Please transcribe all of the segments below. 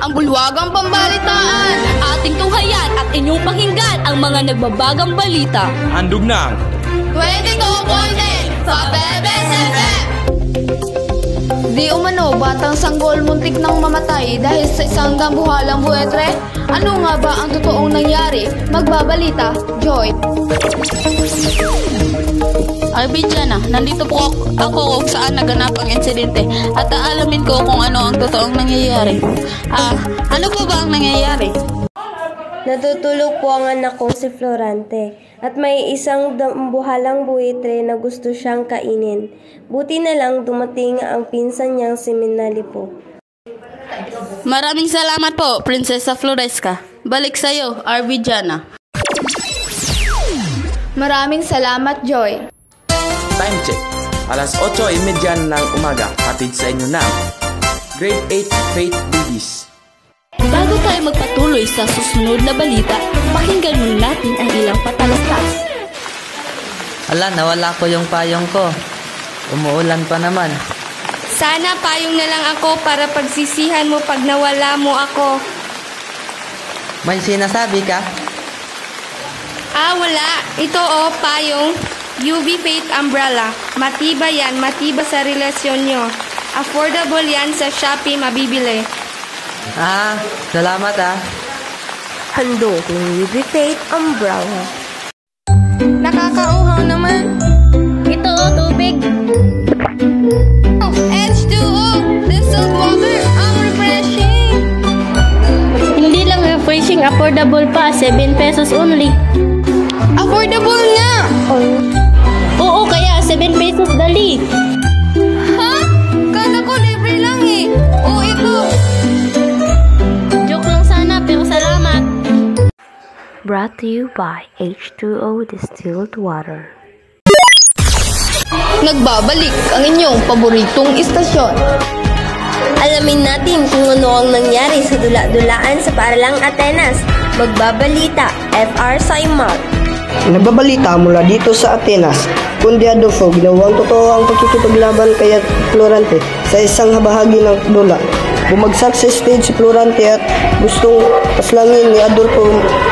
ang bulwagang pambalitaan. Ating tunghayan at inyong pakinggan ang mga nagbabagang balita. Handog ng 22.8 sa Bebes FM. Di umano, batang sanggol muntik nang mamatay dahil sa isang gambuhalang buwetre. Ano nga ba ang totoong nangyari? Magbabalita, Joy. Arbijana, nandito po ako kung saan naganap ang insidente at aalamin ko kung ano ang totoong nangyayari. Ano po ba ang nangyayari? Natutulog po ang anak kong si Florante at may isang buhalang buwitre na gusto siyang kainin. Buti na lang dumating ang pinsan niyang si Minali po. Maraming salamat po, Prinsesa Floresca. Balik sa'yo, Arbijana. Maraming salamat, Joy. Time check. Alas 8:30 ng umaga. Hatid sa inyo ng Grade 8 Faith Biggies. Bago tayo magpatuloy sa susunod na balita, pakinggan muna natin ang ilang patalastas. Ala, nawala ko yung payong ko. Umuulan pa naman. Sana payong na lang ako para pagsisihan mo pag nawala mo ako. May sinasabi ka? Wala. Ito payong UV Faith Umbrella. Matibay yan, matibay sa relasyon nyo. Affordable yan sa Shopee mabibili. Salamat Handog ng UV Faith Umbrella. Nakakauhaw naman. Ito tubig. H2O, distilled water, ang refreshing. Hindi lang refreshing, affordable pa. 7 pesos only. Affordable nga. Oo, kaya 7 pesos dali. Ha? Kala ko libre lang ito. Joke lang sana, pero salamat. Brought to you by H2O Distilled Water. Nagbabalik ang inyong paboritong istasyon. Alamin natin kung ano ang nangyari sa dula-dulaan sa Paaralang Atenas. Magbabalita, FR Saimar. Nagbabalita mula dito sa Atenas, kundi Adolfo ginawang totoo ang pagkikipaglaban kay Florante sa isang bahagi ng dula. Bumagsak sa stage si Florante at gustong paslangin ni Adolfo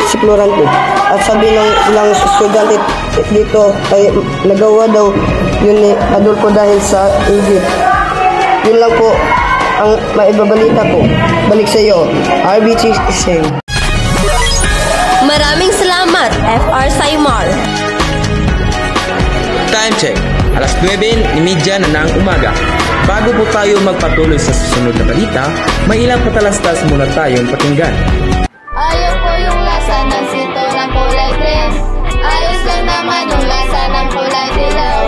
si Florante. At sabi ng ilang estudyante dito ay nagawa daw yun ni Adolfo dahil sa inggit. Yun lang po ang maibabalita ko. Balik sa iyo, RBT Sing. Maraming salamat, FR Saimar. Time check. Alas 9:30 na ng umaga. Bago po tayo magpatuloy sa susunod na balita, may ilang patalastas muna tayong pakinggan. Ayaw ko yung lasa ng sito ng kulay green. Ayos lang naman yung lasa ng kulay dilaw.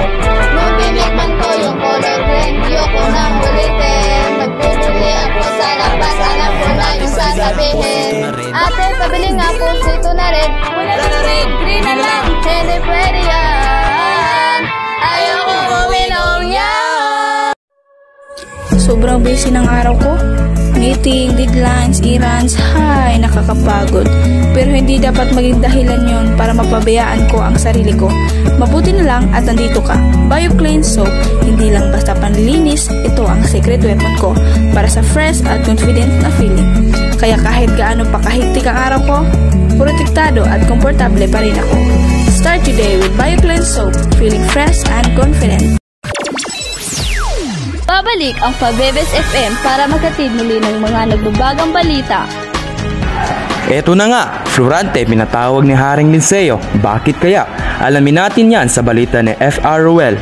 Nung binikman ko yung kulay green, ayoko nang ulitin. Magpupuli ako sa labas, alam ko na yung sasabihin. Ate, pabili nga po sito na red. Wala na red, green na lang. Hindi pwede yan. Ayoko uminom yan. Sobrang busy ng araw ko. Meeting, deadlines, errands, nakakapagod. Pero hindi dapat maging dahilan yon para mapabayaan ko ang sarili ko. Mabuti na lang at nandito ka. BioClean Soap, hindi lang basta panlilinis, ito ang secret weapon ko para sa fresh at confident na feeling. Kaya kahit gaano pa kahigtik ang araw ko, protektado at komportable pa rin ako. Start today with BioClean Soap, feeling fresh and confident. Babalik ang Pabebes FM para maghatid muli ng mga nagbabagang balita. Eto na nga, Florante pinatawag ni Haring Linceo. Bakit kaya? Alamin natin yan sa balita ni FR Ruel.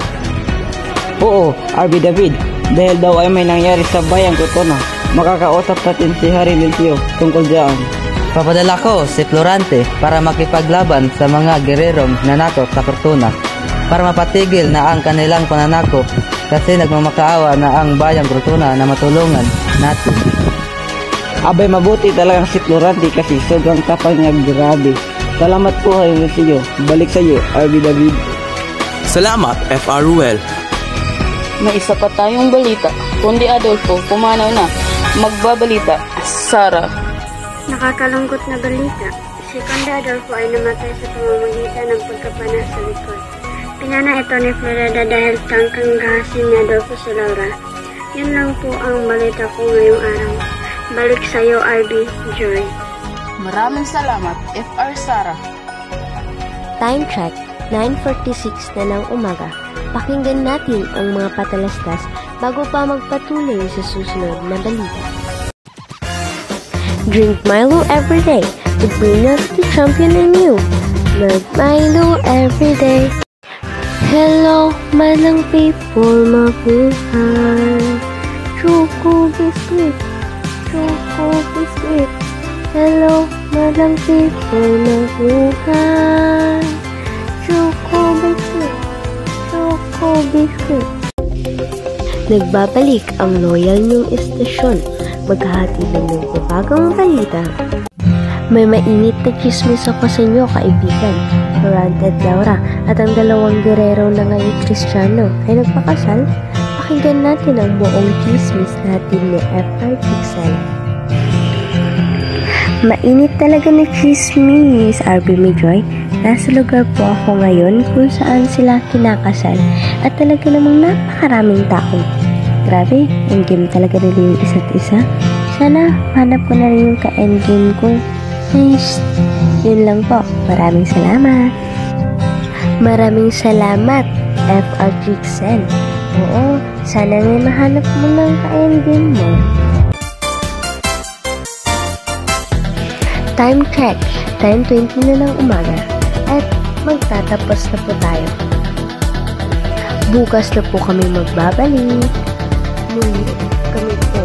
Oo, RB David. Dahil daw ay may nangyari sa bayang Cortona. Makakausap natin si Haring Linceo tungkol diyan. Papadala ko si Florante para makipaglaban sa mga gererong nanakop sa Cortona para mapatigil na ang kanilang pananakop kasi nagmamakaawa na ang bayang Cortona na matulungan natin. Abay, mabuti talagang si Florante kasi sobrang tapang niya, grabe. Salamat po Haring Linceo. Balik sa iyo, RB David. Salamat, FR Ruel. May isa pa tayong balita. Kundi Adolfo, pumanaw na. Magbabalita, Sarah. Nakakalungkot na balita. Si Conde Adolfo ay namatay sa pamamagitan ng pagkapanas sa likod. Pinana ito ni Florida dahil tangkang gahasin ni Adolfo sa Laura. Yun lang po ang balita ko ngayong araw. Balik sa'yo, RB Joy. Maraming salamat, FR Sara. Time check, 9:46 na ng umaga. Pakinggan natin ang mga patalastas bago pa magpatuloy sa susunod na balita. Drink Milo every day to bring out the champion in you. Drink Milo every day. Hello, madlang people, mabuhay. Choco biscuit, Choco biscuit. Hello, madlang people, mabuhay. Choco biscuit, Choco biscuit. Nagbabalik ang loyal niyong istasyon. Maghahatid ng bagong balita. May mainit na chismis ako sa inyo, kaibigan. Florante at Laura at ang dalawang gerero na ngayon Cristiano ay nagpakasal. Pakinggan natin ang buong chismis natin ni FR Pixel. Mainit talaga na chismis, RB Joy. Nasa lugar po ako ngayon kung saan sila kinakasal at talaga namang napakaraming tao. Grabe, endgame talaga nila yung isa't isa. Sana hanap ko na rin yung ka-endgame ko. Nice. Yun lang po. Maraming salamat. Maraming salamat, FR Pixel. Oo, sana nga mahanap mo ng ka-endgame mo. Time check, 10:20 na ng umaga at magtatapos na po tayo. Bukas na po kami magbabalik. Muli kami po